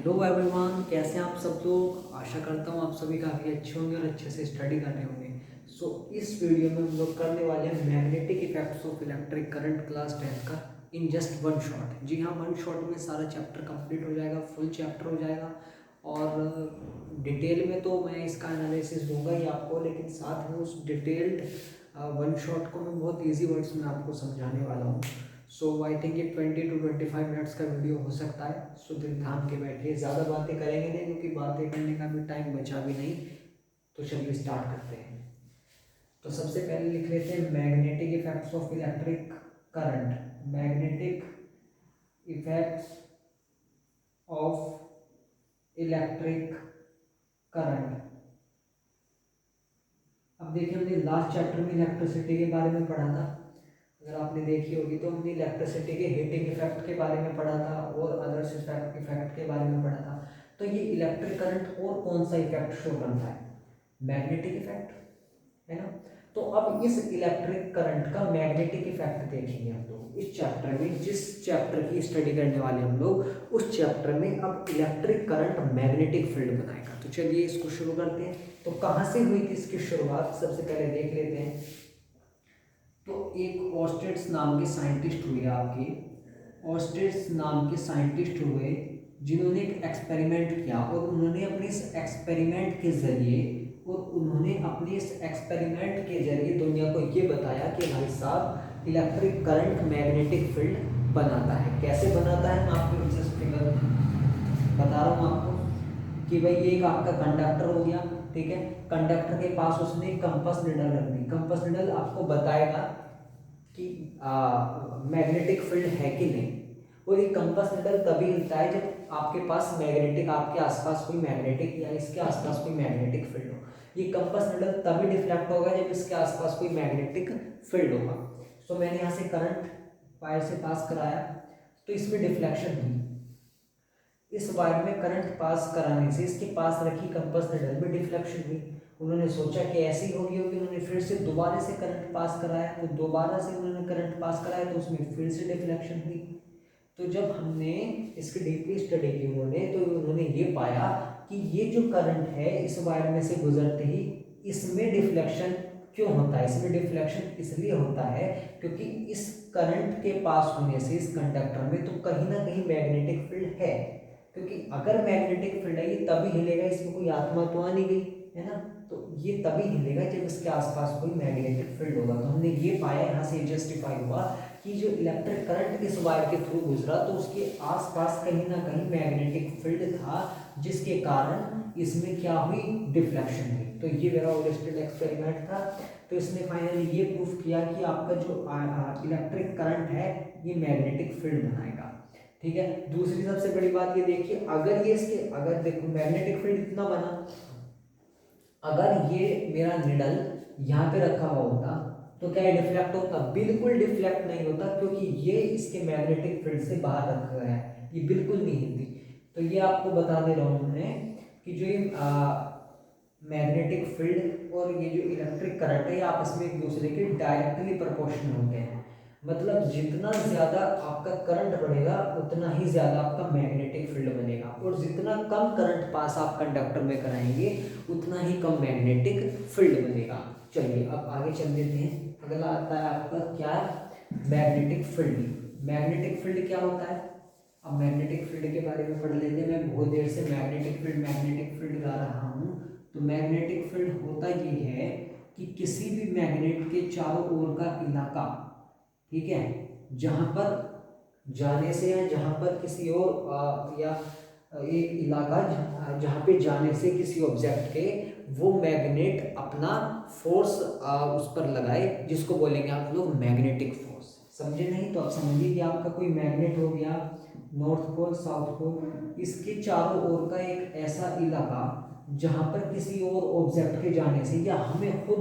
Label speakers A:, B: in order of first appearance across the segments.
A: Hello everyone, कैसे हैं आप सब लोग। आशा करता हूँ आप सभी काफ़ी अच्छे होंगे और अच्छे से स्टडी कर रहे होंगे। इस वीडियो में हम लोग करने वाले हैं magnetic effects of electric current class 10 का इन जस्ट वन शॉट। जी हाँ, वन शॉट में सारा चैप्टर कंप्लीट हो जाएगा, फुल चैप्टर हो जाएगा। और डिटेल में तो मैं इसका एनालिसिस दूंगा ही आपको, लेकिन साथ में उस डिटेल्ड वन शॉट को मैं बहुत ईजी वर्ड्स में आपको समझाने वाला हूँ। आई थिंक ये 20 to 25 मिनट्स का वीडियो हो सकता है। दिल थाम के बैठिए, ज़्यादा बातें करेंगे नहीं क्योंकि बातें करने का भी टाइम बचा भी नहीं। तो चलिए स्टार्ट करते हैं। तो सबसे पहले लिख लेते हैं magnetic effects of electric current. Magnetic effects of electric current. अब देखिए, हमने लास्ट चैप्टर में इलेक्ट्रिसिटी के बारे में पढ़ा था। अगर आपने देखी होगी तो हमने इलेक्ट्रिसिटी के हीटिंग इफेक्ट के बारे में पढ़ा था और अदर्स इफेक्ट के बारे में पढ़ा था। तो ये इलेक्ट्रिक करंट और कौन सा इफेक्ट शो करता है? मैग्नेटिक इफेक्ट, है ना। तो अब इस इलेक्ट्रिक करंट का मैग्नेटिक इफेक्ट देखेंगे हम लोग इस चैप्टर में। जिस चैप्टर की स्टडी करने वाले हम लोग, उस चैप्टर में अब इलेक्ट्रिक करंट मैग्नेटिक फील्ड बनाएगा। तो चलिए इसको शुरू करते हैं। तो कहाँ से हुई थी इसकी शुरुआत, सबसे पहले देख लेते हैं। तो एक ऑस्टेट्स नाम के साइंटिस्ट हुए, आपके ऑस्टेट्स नाम के साइंटिस्ट हुए, जिन्होंने एक एक्सपेरिमेंट किया और उन्होंने अपने इस एक्सपेरिमेंट के जरिए दुनिया को ये बताया कि भाई साहब, इलेक्ट्रिक करंट मैग्नेटिक फील्ड बनाता है। कैसे बनाता है, मैं आपको जस्ट फिगर बता रहा हूँ आपको कि भाई ये एक आपका कंडक्टर हो गया, ठीक है। कंडक्टर के पास उसने कंपास निडल रख दी। कंपास निडल आपको बताएगा कि मैग्नेटिक फील्ड है कि नहीं। और ये कंपास निडल तभी हिलता है जब आपके पास मैग्नेटिक, आपके आसपास कोई मैग्नेटिक या इसके आसपास कोई मैग्नेटिक फील्ड हो। ये कंपास निडल तभी डिफ्लेक्ट होगा जब इसके आसपास कोई मैग्नेटिक फील्ड होगा। मैंने यहाँ से करंट वायर से पास कराया तो इसमें डिफ्लेक्शन हुई। इस वायर में करंट पास कराने से इसके पास रखी कंपास निडल में डिफ्लेक्शन हुई। उन्होंने सोचा कि ऐसी होगी उन्होंने फिर से दोबारा से करंट पास कराया, तो दोबारा से उन्होंने करंट पास कराया तो उसमें फिर से डिफ्लेक्शन हुई। तो जब हमने इसकी डीपली स्टडी की तो उन्होंने ये पाया कि ये जो करंट है इस वायर में से गुजरते ही इसमें डिफ्लेक्शन क्यों होता है। इसमें डिफ्लेक्शन इसलिए होता है क्योंकि इस करंट के पास होने से इस कंडक्टर में तो कहीं ना कहीं मैग्नेटिक फील्ड है। क्योंकि अगर मैग्नेटिक फील्ड है ये तभी हिलेगा, इसमें कोई आत्मा तो आ नहीं गई, है ना। तो ये तभी हिलेगा जब इसके आसपास कोई मैग्नेटिक फील्ड होगा। तो हमने ये पाया, यहाँ से जस्टिफाई हुआ कि जो इलेक्ट्रिक करंट इस वायर के थ्रू गुजरा तो उसके आसपास कहीं ना कहीं मैग्नेटिक फील्ड था, जिसके कारण इसमें क्या हुई, डिफ्लेक्शन हुई। तो ये मेरा ओरिजिनल एक्सपेरिमेंट था। तो इसने फाइनली ये प्रूफ किया कि आपका जो इलेक्ट्रिक करंट है ये मैग्नेटिक फील्ड बनाएगा, ठीक है। दूसरी सबसे बड़ी बात ये देखिए, अगर देखो मैग्नेटिक फील्ड इतना बना, अगर ये मेरा निडल यहाँ पे रखा हुआ होता तो क्या ये डिफ्लेक्ट होता? बिल्कुल डिफ्लेक्ट नहीं होता, क्योंकि ये इसके मैग्नेटिक फील्ड से बाहर रखा गया है, ये बिल्कुल नहीं हिलती। तो ये आपको बता दे रहा हूँ मैं कि जो ये मैग्नेटिक फील्ड और ये जो इलेक्ट्रिक करंट है ये आपस में एक दूसरे के डायरेक्टली प्रोपोर्शनल होते हैं। मतलब जितना ज़्यादा आपका करंट बढ़ेगा उतना ही ज़्यादा आपका मैग्नेटिक फील्ड बनेगा, और जितना कम करंट पास आप कंडक्टर में कराएंगे उतना ही कम मैग्नेटिक फील्ड बनेगा। चलिए अब आगे चल देते हैं। अगला आता है आपका क्या, मैग्नेटिक फील्ड। मैग्नेटिक फील्ड क्या होता है? अब मैग्नेटिक फील्ड के बारे में पढ़ लेते हैं। मैं बहुत देर से मैग्नेटिक फील्ड गा रहा हूँ। तो मैग्नेटिक फील्ड होता ये है कि किसी भी मैग्नेट के चारों ओर का इलाका, ठीक है, जहाँ पर जाने से या जहाँ पर किसी और या एक इलाका जहाँ पे जाने से किसी ऑब्जेक्ट के वो मैग्नेट अपना फोर्स उस पर लगाए, जिसको बोलेंगे आप लोग मैग्नेटिक फोर्स। समझे नहीं तो आप समझिए कि आपका कोई मैग्नेट हो गया, नॉर्थ पोल साउथ पोल, इसके चारों ओर का एक ऐसा इलाका जहाँ पर किसी और ऑब्जेक्ट के जाने से या हमें खुद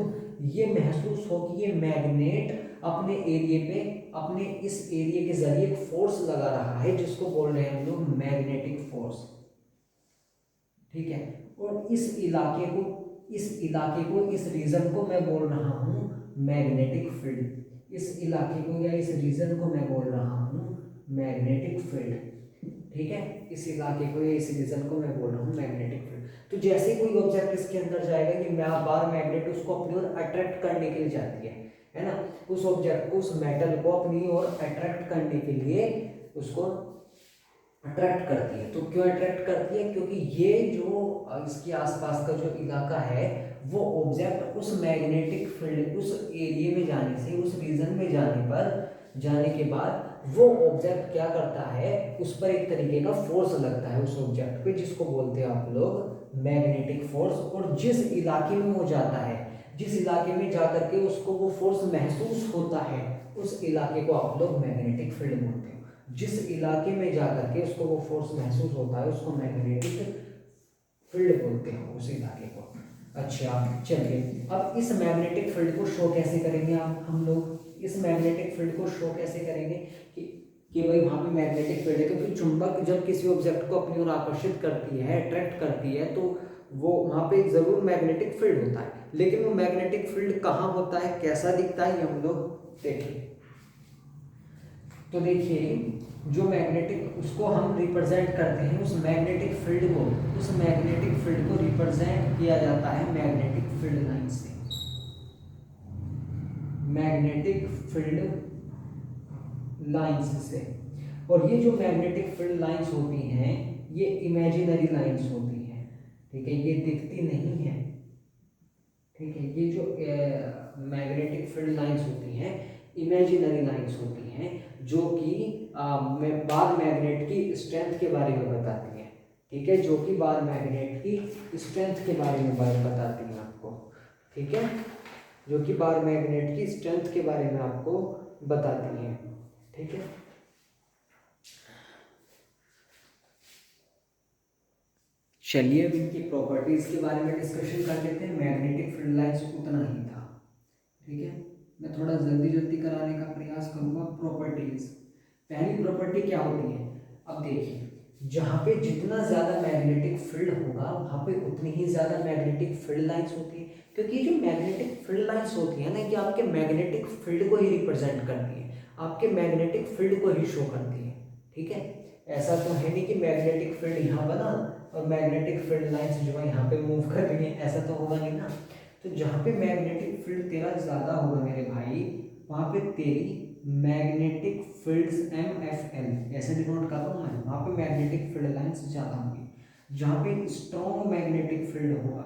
A: ये महसूस हो कि ये मैग्नेट अपने एरिया पे, अपने इस एरिया के जरिए एक फोर्स लगा रहा है, जिसको बोल रहे हैं हम लोग मैग्नेटिक फोर्स, ठीक है। और इस रीजन को मैं बोल रहा हूँ मैग्नेटिक फील्ड। इस इलाके को या इस रीजन को मैं बोल रहा हूँ मैग्नेटिक फील्ड, ठीक है, इस इलाके को या इस रीजन को मैं बोल रहा हूँ मैग्नेटिक फील्ड। तो जैसे ही कोई ऑब्जेक्ट इसके अंदर जाएगा कि बार मैग्नेट उसको अपनी ओर अट्रैक्ट करने के लिए जाती है ना, उस ऑब्जेक्ट को, उस मेटल को अपनी ओर अट्रैक्ट करने के लिए उसको अट्रैक्ट करती है। तो क्यों अट्रैक्ट करती है? क्योंकि ये जो इसके आसपास का जो इलाका है वो ऑब्जेक्ट उस मैग्नेटिक फील्ड, उस एरिया में जाने से, उस रीजन में जाने के बाद वो ऑब्जेक्ट क्या करता है, उस पर एक तरीके का फोर्स लगता है उस ऑब्जेक्ट पे, जिसको बोलते हैं आप लोग मैग्नेटिक फोर्स। और जिस इलाके में वो जाता है, जिस इलाके में जाकर के उसको वो फोर्स महसूस होता है, उस इलाके को आप लोग मैग्नेटिक फील्ड बोलते हो। जिस इलाके में जाकर के उसको वो फोर्स महसूस होता है उसको मैग्नेटिक फील्ड बोलते हैं, उस इलाके को। अच्छा चलिए, अब इस मैग्नेटिक फील्ड को शो कैसे करेंगे हम लोग? इस मैग्नेटिक फील्ड को शो कैसे करेंगे कि भाई वहाँ पे मैग्नेटिक फील्ड है? क्योंकि चुंबक जब किसी ऑब्जेक्ट को अपनी ओर आकर्षित करती है, अट्रैक्ट करती है, तो वो वहाँ पे जरूर मैग्नेटिक फील्ड होता है। लेकिन वो मैग्नेटिक फील्ड कहाँ होता है, कैसा दिखता है, ये हम लोग देखें। तो देखिए, जो मैग्नेटिक, उसको हम रिप्रेजेंट करते हैं, उस मैग्नेटिक फील्ड को, उस मैग्नेटिक फील्ड को रिप्रेजेंट किया जाता है मैग्नेटिक फील्ड लाइन से। मैग्नेटिक फील्ड लाइंस से। और ये जो मैग्नेटिक फील्ड लाइंस होती हैं ये इमेजिनरी लाइंस होती हैं, ठीक है, ये दिखती नहीं है, ठीक है। ये जो मैग्नेटिक फील्ड लाइंस होती हैं इमेजिनरी लाइंस होती हैं, जो कि बार मैग्नेट की स्ट्रेंथ के बारे में बताती हैं, ठीक है, जो कि बार मैग्नेट की स्ट्रेंथ के बारे में बताती हैं आपको, ठीक है, जो कि बार मैग्नेट की स्ट्रेंथ के बारे में आपको बताती हैं, ठीक है। चलिए अब इनकी प्रॉपर्टीज के बारे में डिस्कशन कर लेते हैं। मैग्नेटिक फील्ड लाइंस उतना ही था, ठीक है, मैं थोड़ा जल्दी कराने का प्रयास करूंगा। प्रॉपर्टीज, पहली प्रॉपर्टी क्या होती है? अब देखिए, जहाँ पे जितना ज़्यादा मैग्नेटिक फील्ड होगा वहाँ पे उतनी ही ज़्यादा मैग्नेटिक फील्ड लाइंस होती है, क्योंकि जो मैग्नेटिक फील्ड लाइंस होती है ना, कि आपके मैग्नेटिक फील्ड को ही रिप्रेजेंट करती है, आपके मैग्नेटिक फील्ड को ही शो करती है, ठीक है। ऐसा तो है नहीं कि मैग्नेटिक फील्ड यहाँ बना और मैग्नेटिक फील्ड लाइंस जो है यहाँ पे मूव कर रही है, ऐसा तो होगा नहीं ना। तो जहाँ पे मैग्नेटिक फील्ड तेरा ज़्यादा होगा मेरे भाई, वहाँ पे तेरी मैग्नेटिक फील्ड्स MFL ऐसे डिनोट कर रहा हूँ मैं, वहाँ पे मैग्नेटिक फील्ड लाइंस ज़्यादा होंगी। जहाँ पे स्ट्रॉन्ग मैग्नेटिक फील्ड होगा,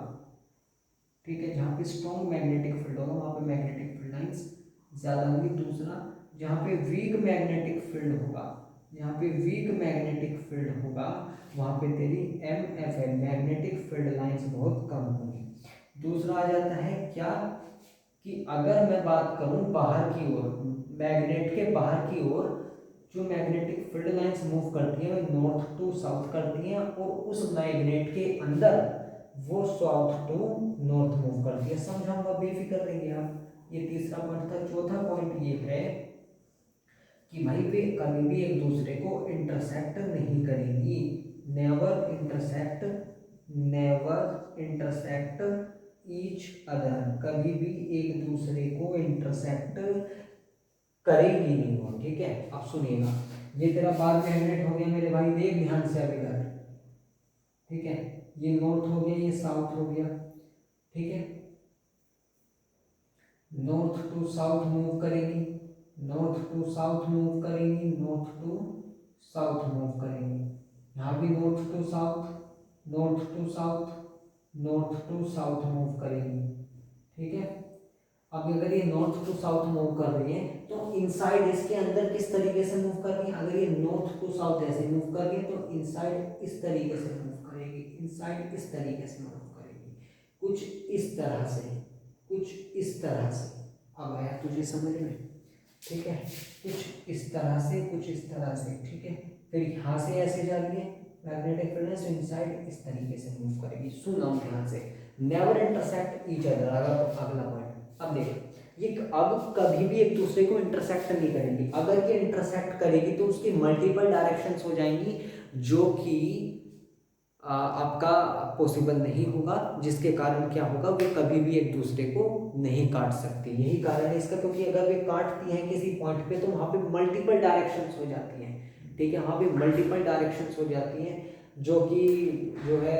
A: ठीक है, जहाँ पे स्ट्रॉन्ग मैग्नेटिक फील्ड होगा वहाँ पे मैग्नेटिक फील्ड लाइंस ज़्यादा होंगी। दूसरा, जहाँ पे वीक मैग्नेटिक फील्ड होगा, जहाँ पे वीक मैग्नेटिक फील्ड होगा वहाँ पे तेरी MFL मैग्नेटिक फील्ड लाइंस बहुत कम होंगी। दूसरा आ जाता है क्या, कि अगर मैं बात करूं बाहर की ओर, मैग्नेट के बाहर की ओर जो मैग्नेटिक फील्ड लाइंस मूव करती हैं वो नॉर्थ टू साउथ करती हैं, और उस मैग्नेट के अंदर वो साउथ टू नॉर्थ मूव करती है। समझाऊंगा, बेफिक्र रहिए आप। ये तीसरा पॉइंट था। चौथा पॉइंट ये है कि भाई वे कभी भी एक दूसरे को इंटरसेक्ट नहीं करेंगी। Never intersect, never intersect each other, कभी भी एक दूसरे को इंटरसेक्ट करेंगी नहीं वो, ठीक है। अब सुनिएगा, ये तेरा बार मैग्नेट हो गया मेरे भाई, देख ध्यान से अभी तक, ठीक है, ये नॉर्थ हो गया, ये साउथ हो गया, ठीक है, नॉर्थ टू साउथ मूव करेंगी, नॉर्थ टू साउथ मूव करेंगी, नॉर्थ टू साउथ मूव करेंगी, यहाँ भी north to south, north to south, north to south move करेंगी, ठीक है। अब अगर ये नॉर्थ टू साउथ मूव कर रही है तो इनसाइड इसके अंदर किस तरीके से मूव कर रही है? अगर ये नॉर्थ टू साउथ ऐसे मूव कर रही है तो इनसाइड इस तरीके से मूव करेगी, इनसाइड इस तरीके से मूव करेगी, कुछ इस तरह से, कुछ इस तरह से। अब आया तुझे समझ में, ठीक है, कुछ इस तरह से, कुछ इस तरह से, ठीक है। फिर यहाँ से ऐसे जा रही है मैग्नेटिक फील्ड लाइंस, इनसाइड इस तरीके से मूव करेगी। सुना ध्यान से, नेवर इंटरसेक्ट ईच अदर, अगला पॉइंट। अब देखो, ये अब कभी भी एक दूसरे को इंटरसेक्ट नहीं करेंगी। अगर ये इंटरसेक्ट करेगी तो उसकी मल्टीपल डायरेक्शंस हो जाएंगी, जो कि आपका पॉसिबल नहीं होगा, जिसके कारण क्या होगा, वे कभी भी एक दूसरे को नहीं काट सकती। यही कारण है इसका, क्योंकि अगर वे काटती हैं किसी पॉइंट पे तो वहाँ पे मल्टीपल डायरेक्शंस हो जाती हैं, ठीक है, वहाँ पे मल्टीपल डायरेक्शंस हो जाती हैं, जो कि जो है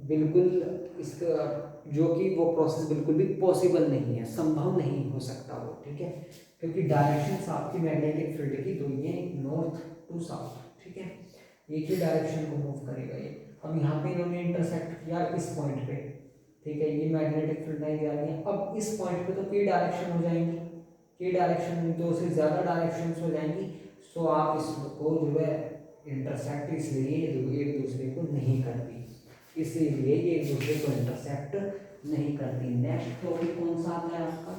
A: बिल्कुल इसका जो कि वो प्रोसेस बिल्कुल भी पॉसिबल नहीं है, संभव नहीं हो सकता वो, ठीक है, क्योंकि डायरेक्शंस आपकी मैग्नेटिक फील्ड की दो ही हैं, नॉर्थ टू साउथ, ठीक है, एक ही डायरेक्शन को मूव करेगा ये। अब यहाँ पे इन्होंने इंटरसेक्ट किया इस पॉइंट पे, ठीक है, ये मैग्नेटिक फील्ड लाइन आ रही है। अब इस पॉइंट पे तो के डायरेक्शन हो जाएंगी, के डायरेक्शन में दो से ज़्यादा डायरेक्शंस हो जाएंगी, सो आप इसको जो है इंटरसेक्ट इसलिए एक दूसरे को नहीं करती, इसीलिए ये एक दूसरे को इंटरसेक्ट नहीं करती। नेक्स्ट टॉपिक कौन सा आता है आपका,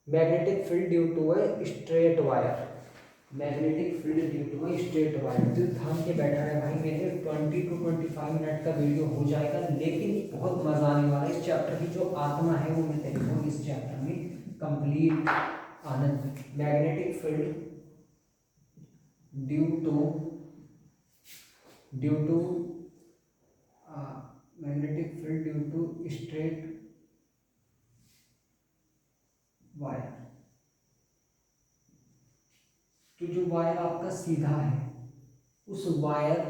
A: magnetic field due to a straight wire, magnetic field due to a straight wire. दिल थाम के बैठा है भाई, मेरे 20 to 25 मिनट का वीडियो हो जाएगा, लेकिन बहुत मजा आने वाला है। इस चैप्टर की जो आत्मा है वो मैं तेरे को इस चैप्टर में कंप्लीट आनंद। Magnetic field due to magnetic field due to straight wire, तो जो वायर आपका सीधा है, उस वायर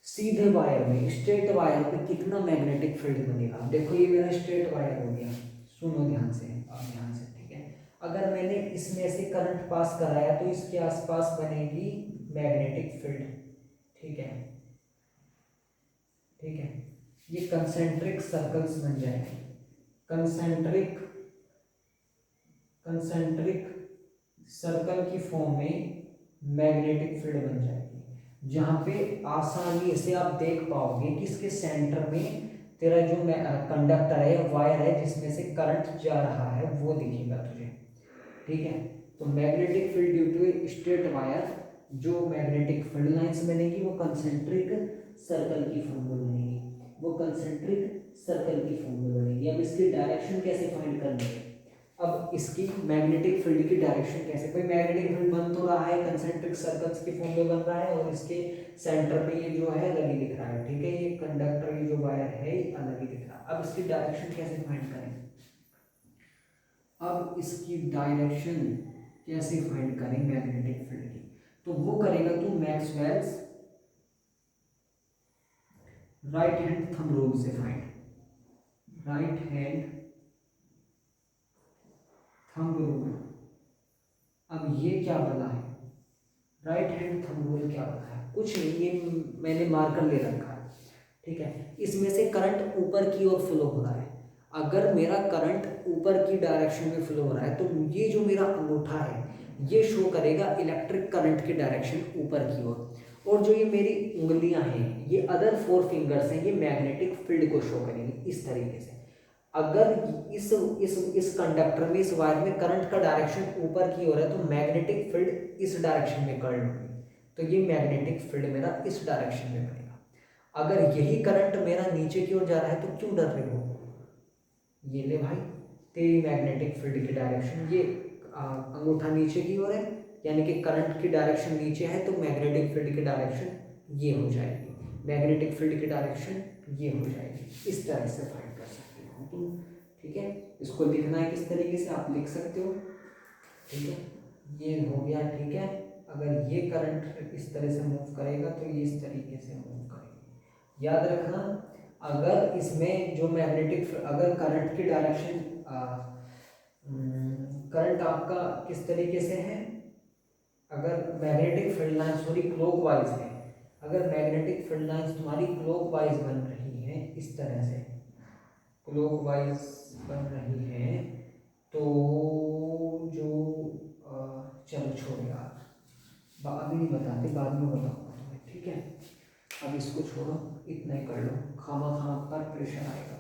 A: सीधे वायर में, स्ट्रेट वायर पे कितना मैग्नेटिक फील्ड बनेगा। देखो ये मेरा स्ट्रेट वायर हो गया, सुनो ध्यान से, अब ध्यान से, ठीक है, अगर मैंने इसमें से करंट पास कराया तो इसके आसपास बनेगी मैग्नेटिक फील्ड, ठीक है, ठीक है, ये कंसेंट्रिक सर्कल्स बन जाएंगे, कंसेंट्रिक कंसेंट्रिक सर्कल की फॉर्म में मैग्नेटिक फील्ड बन जाएगी, जहां पे आसानी से आप देख पाओगे कि इसके सेंटर में तेरा जो कंडक्टर है, वायर है जिसमें से करंट जा रहा है, वो दिखेगा तुझे, ठीक है। तो magnetic field due to straight wire, जो मैग्नेटिक फील्ड लाइंस बनेगी वो कंसेंट्रिक सर्कल की फॉर्म में बनेगी, वो कंसेंट्रिक सर्कल की फॉर्म में बनेगी। अब इसकी डायरेक्शन कैसे फाइंड करनी है, अब इसकी मैग्नेटिक फील्ड की डायरेक्शन कैसे, कोई मैग्नेटिक फील्ड बन तो रहा है, कंसेंट्रिक सर्कल्स के फॉर्म में बन रहा है, और इसके सेंटर पे ये जो है अलग ही दिख रहा है, ठीक है, ये कंडक्टर, ये जो वायर है ये अलग ही दिख रहा है। अब इसकी डायरेक्शन कैसे फाइंड करें, अब इसकी डायरेक्शन कैसे फाइंड करें मैग्नेटिक फील्ड की, तो वो करेगा तू Maxwell's right hand thumb rule से find, right hand thumb rule. अब ये क्या बना है, राइट हैंड थंब रूल क्या बना है, कुछ नहीं, ये मैंने मार्कर ले रखा है, ठीक है, इसमें से करंट ऊपर की ओर फ्लो हो रहा है। अगर मेरा करंट ऊपर की डायरेक्शन में फ्लो हो रहा है तो ये जो मेरा अंगूठा है ये शो करेगा इलेक्ट्रिक करंट की डायरेक्शन ऊपर की ओर, और जो ये मेरी उंगलियां हैं, ये अदर 4 फिंगर्स हैं, ये मैग्नेटिक फील्ड को शो करेंगी इस तरीके से। अगर इस कंडक्टर में, इस वायर में करंट का डायरेक्शन ऊपर की ओर है तो मैग्नेटिक फील्ड इस डायरेक्शन में कर लूँगी, तो ये मैग्नेटिक फील्ड मेरा इस डायरेक्शन में बनेगा। अगर यही करंट मेरा नीचे की ओर जा रहा है तो क्यों डर रहे हो, ये ले भाई तेरी मैग्नेटिक फील्ड की डायरेक्शन, ये अंगूठा नीचे की ओर है, यानी कि करंट की डायरेक्शन नीचे है, तो मैग्नेटिक फील्ड की डायरेक्शन ये हो जाएगी, मैग्नेटिक फील्ड की डायरेक्शन ये हो जाएगी। इस तरह से फाइंड कर सकते हो तुम, ठीक है। इसको लिखना है किस तरीके से, आप लिख सकते हो, ठीक है, ये हो गया, ठीक है। अगर ये करंट इस तरह से मूव करेगा तो ये इस तरीके से मूव करेगा, याद रखना। अगर इसमें जो मैग्नेटिक, अगर करंट की डायरेक्शन, करंट आपका किस तरीके से है, अगर magnetic field line sorry clockwise है, अगर मैग्नेटिक फील्ड लाइंस तुम्हारी क्लॉकवाइज बन रही है, इस तरह से क्लॉकवाइज बन रही है, तो जो चलो छोड़ यार, अभी नहीं बताते, बाद में बताऊंगा तुम्हें, ठीक है। अब इसको छोड़ो, इतना ही कर लो, खामा खामा पर प्रेशर आएगा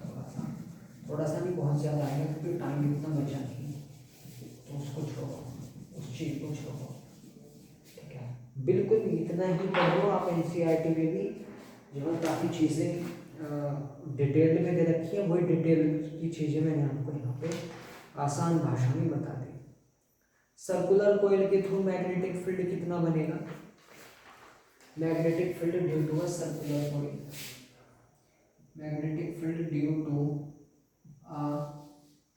A: थोड़ा सा नहीं, बहुत ज़्यादा आएगा, क्योंकि टाइम इतना बचा नहीं, तो उसको छोड़ो, उस चीज़ को छोड़ो, ठीक है। बिल्कुल इतना ही पढ़ो आप, एनसीईआरटी में भी जो है काफ़ी चीज़ें डिटेल में दे रखी है, वही डिटेल की चीज़ें मैंने आपको यहाँ पे आसान भाषा में बता दी। सर्कुलर कोयल के थ्रू मैग्नेटिक फील्ड कितना बनेगा, magnetic field due to a circular coil, magnetic field due to a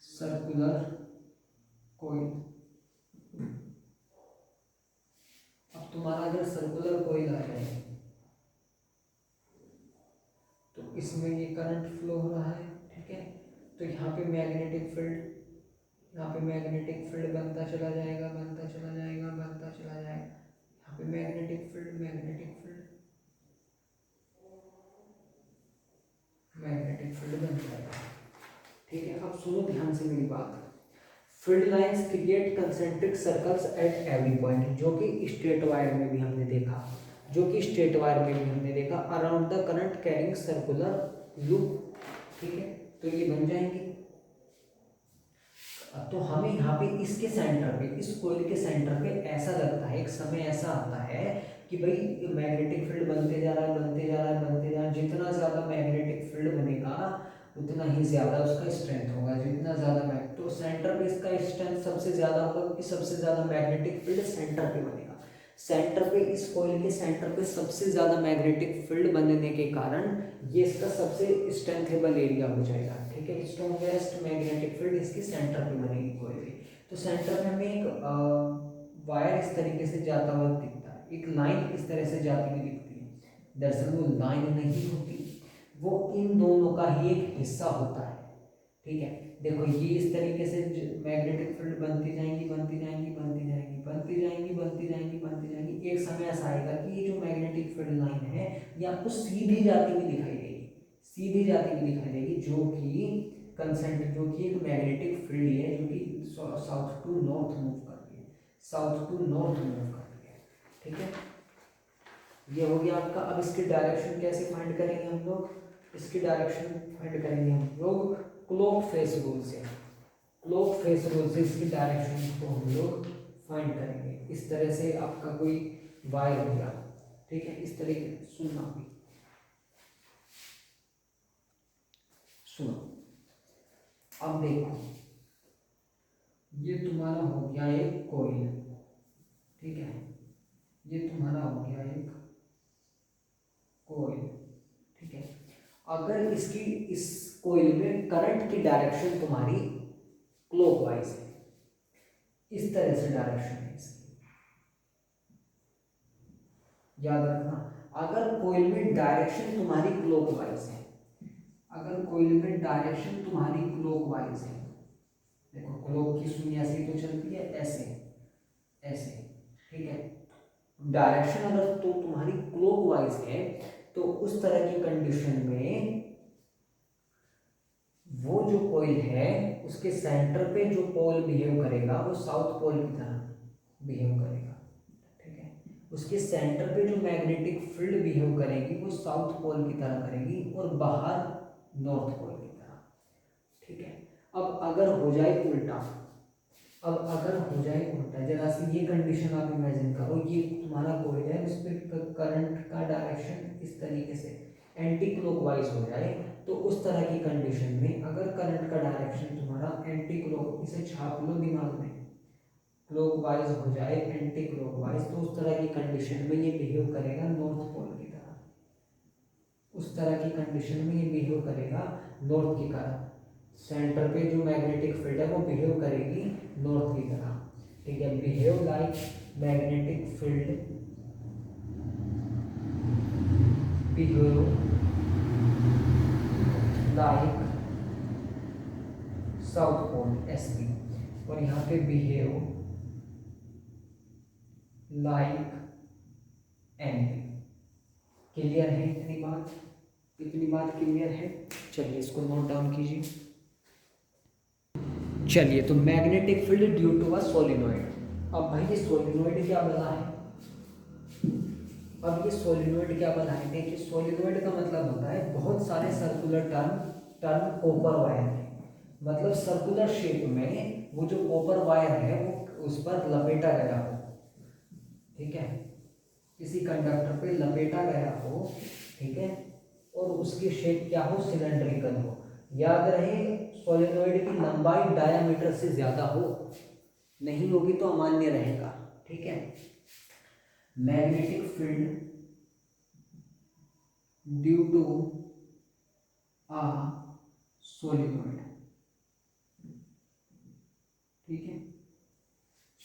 A: circular coil. अब तुम्हारा अगर सर्कुलर कॉइल आ जाए तो इसमें ये करंट फ्लो हो रहा है, ठीक है। तो यहाँ पे मैग्नेटिक फील्ड, यहाँ पे मैग्नेटिक फील्ड बनता चला जाएगा, बनता चला जाएगा, बनता चला जाएगा। यहाँ पे magnetic field, magnetic field, magnetic field बन जाएगा, ठीक है। अब सुनो ध्यान से मेरी बात। Field lines create concentric circles at every point, जो कि स्ट्रेट वायर में भी हमने देखा, जो कि स्ट्रेट वायर में भी हमने देखा, around the current carrying circular loop, ठीक है। तो ये बन जाएंगे। तो हमें यहाँ पे इसके सेंटर पे, इस कोइल के सेंटर पे ऐसा लगता है, एक समय ऐसा आता है कि भाई मैग्नेटिक फील्ड बनते जा रहा है, बनते जा रहा है, बनते जा रहा है। जितना ज़्यादा मैग्नेटिक फील्ड बनेगा उतना ही ज़्यादा उसका स्ट्रेंथ होगा, जितना ज़्यादा तो सेंटर पे इसका स्ट्रेंथ सबसे ज़्यादा होगा, क्योंकि सबसे ज़्यादा मैग्नेटिक फील्ड सेंटर पे बनेगा। सेंटर पे, इस कोइल के सेंटर पे सबसे ज़्यादा मैग्नेटिक फील्ड बनने के कारण ये इसका सबसे स्ट्रेंथेबल एरिया हो जाएगा, ठीक है। स्ट्रॉन्गेस्ट मैग्नेटिक फील्ड इसकी सेंटर पे बनेगी कोइल की। तो सेंटर में हमें एक वायर इस तरीके से जाता हुआ दिखता है, एक लाइन इस तरह से जाती हुई दिखती है। दरअसल वो लाइन नहीं होती, वो इन दोनों का ही एक हिस्सा होता है, ठीक है। देखो ये इस तरीके से मैग्नेटिक फील्ड बनती जाएंगी, बनती जाएंगी, बनती जाएंगी, बनती जाएंगी, बनती जाएंगी, बनती जाएंगी। एक समय ऐसा आएगा कि ये जो मैग्नेटिक फील्ड लाइन है ये आपको सीधी जाती हुई दिखाई देगी, सीधी जाती हुई दिखाई देगी, जो कि कंसेंट, जो कि एक मैग्नेटिक फील्ड है, जो कि साउथ टू नॉर्थ मूव कर रही है, साउथ टू नॉर्थ मूव कर रही है, ठीक है। ये हो गया आपका। अब इसकी डायरेक्शन कैसे फाइंड करेंगे हम लोग? इसकी डायरेक्शन फाइंड करेंगे हम लोग क्लॉक फेस रूल से, क्लॉक फेस रूल से इसकी डायरेक्शन को हम लोग फाइंड करेंगे। इस तरह से आपका कोई वायर हो गया, ठीक है, इस तरीके से सुनना भी, सुनो। अब देखो ये तुम्हारा हो गया एक कॉइल, ठीक है, ये तुम्हारा हो गया एक कॉइल, ठीक है। अगर इसकी, इस कॉइल में करंट की डायरेक्शन तुम्हारी क्लॉकवाइज है, इस तरह से डायरेक्शन है इसकी, याद रखना। अगर कॉइल में डायरेक्शन तुम्हारी क्लॉकवाइज है, अगर कॉइल में डायरेक्शन तुम्हारी क्लॉकवाइज है, देखो क्लॉक की सुई ऐसे तो चलती है, ऐसे ऐसे, ठीक है। डायरेक्शन अगर तो तुम्हारी क्लॉकवाइज है तो उस तरह की कंडीशन में वो जो कॉइल है उसके सेंटर पे जो पोल बिहेव करेगा वो साउथ पोल की तरह बिहेव करेगा, ठीक है। उसके सेंटर पे जो मैग्नेटिक फील्ड बिहेव करेगी वो साउथ पोल की तरह करेगी और बाहर नॉर्थ पोल की तरह, ठीक है। अब अगर हो जाए उल्टा, अब अगर हो जाए उल्टा, जरा सी ये कंडीशन आप इमेजिन करो, ये तुम्हारा कॉइल है, उस पर करंट का डायरेक्शन इस तरीके से एंटी क्लॉकवाइज हो जाए, तो उस तरह की कंडीशन में अगर करंट का डायरेक्शन तुम्हारा एंटी क्लॉक, इसे छाप लो दिमाग में, क्लॉकवाइज हो जाए, एंटी क्लॉकवाइज, तो उस तरह की कंडीशन में ये बिहेव करेगा नॉर्थ पोल की तरह, उस तरह की कंडीशन में ये बिहेव करेगा नॉर्थ की तरह। सेंटर पे जो मैग्नेटिक फील्ड है वो बिहेव करेगी नॉर्थ की तरह, ठीक है। Behave like magnetic field, behave like south pole SP, और यहाँ पे बिहेव लाइक एनपी। क्लियर है इतनी बात? इतनी बात क्लियर है? चलिए इसको नोट डाउन कीजिए। चलिए, तो magnetic field due to a solenoid. अब भाई ये सोलिनॉइड क्या बना है? अब ये सोलिनॉइड क्या बना है? देखिए सोलिनॉइड का मतलब होता है बहुत सारे सर्कुलर टर्न कॉपर वायर है, मतलब सर्कुलर शेप में वो जो कॉपर वायर है वो उस पर लपेटा गया हो, ठीक है, किसी कंडक्टर पे लपेटा गया हो, ठीक है, और उसकी शेप क्या हो? सिलेंड्रिकल हो। याद रहे सोलेनॉइड की लंबाई डायामीटर से ज्यादा हो, नहीं होगी तो अमान्य रहेगा, ठीक है। Magnetic field due to a solenoid, ठीक है।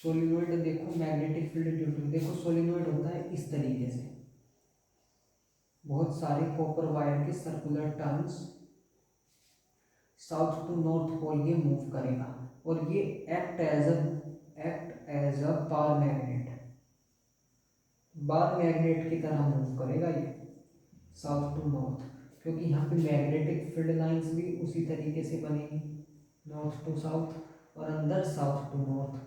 A: सोलिनॉइड देखो मैग्नेटिक फील्ड ड्यू टू, देखो सोलिनॉइड होता है इस तरीके से, बहुत सारे कॉपर वायर के circular turns south to north pole ये मूव करेगा और ये act as a bar magnet, bar magnet की तरह मूव करेगा ये साउथ टू नॉर्थ, क्योंकि यहाँ पे मैग्नेटिक फील्ड लाइंस भी उसी तरीके से बनेगी, नॉर्थ टू साउथ और अंदर साउथ टू नॉर्थ,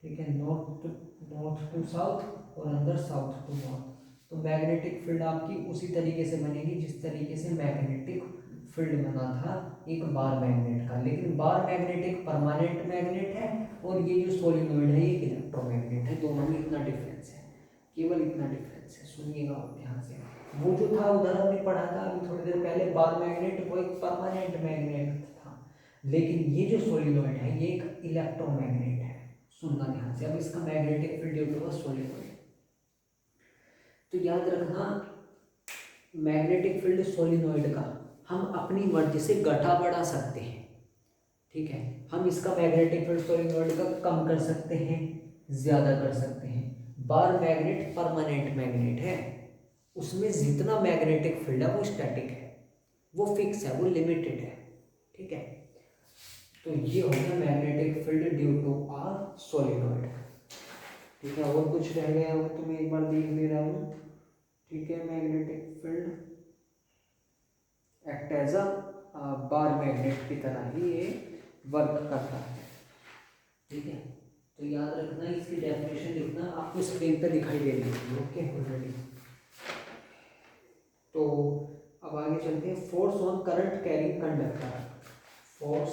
A: ठीक है, नॉर्थ टू साउथ और अंदर साउथ टू नॉर्थ। तो मैग्नेटिक फील्ड आपकी उसी तरीके से बनेगी जिस तरीके से मैग्नेटिक फील्ड बना था एक बार मैग्नेट का, लेकिन बार मैग्नेट एक परमानेंट मैग्नेट है और ये जो सोलिनॉइड है ये एक इलेक्ट्रोमैग्नेट है, दोनों में इतना डिफरेंस है, केवल इतना डिफरेंस है, सुनिएगा आप ध्यान से। वो जो था उधर हमने पढ़ा था अभी थोड़ी देर पहले, बार मैग्नेट वो एक परमानेंट मैग्नेट था, लेकिन ये जो सोलिनॉइड है ये एक इलेक्ट्रोमैग्नेट है, सुनना ध्यान से। अब इसका magnetic field due to solenoid, तो याद रखना मैग्नेटिक फील्ड सोलिनॉइड का हम अपनी मर्जी से घटा बढ़ा सकते हैं, ठीक है, हम इसका मैग्नेटिक फील्ड सोलिनॉइड का कम कर सकते हैं, ज़्यादा कर सकते हैं। बार मैग्नेट परमानेंट मैग्नेट है, उसमें जितना मैग्नेटिक फील्ड है वो स्टैटिक है, वो फिक्स है, वो लिमिटेड है, ठीक है। तो ये हो गया magnetic field due to a solenoid, ठीक है। और कुछ रह गया वो तो मैं एक बार देख ले रहा हूँ, ठीक है। Magnetic field act as a bar magnet की तरह ही ये वर्क करता है, ठीक है। तो याद रखना, इसकी डेफिनेशन लिखना, आपको स्क्रीन पे दिखाई दे रही है, ओके ऑलरेडी। तो अब आगे चलते हैं, force on current carrying conductor, force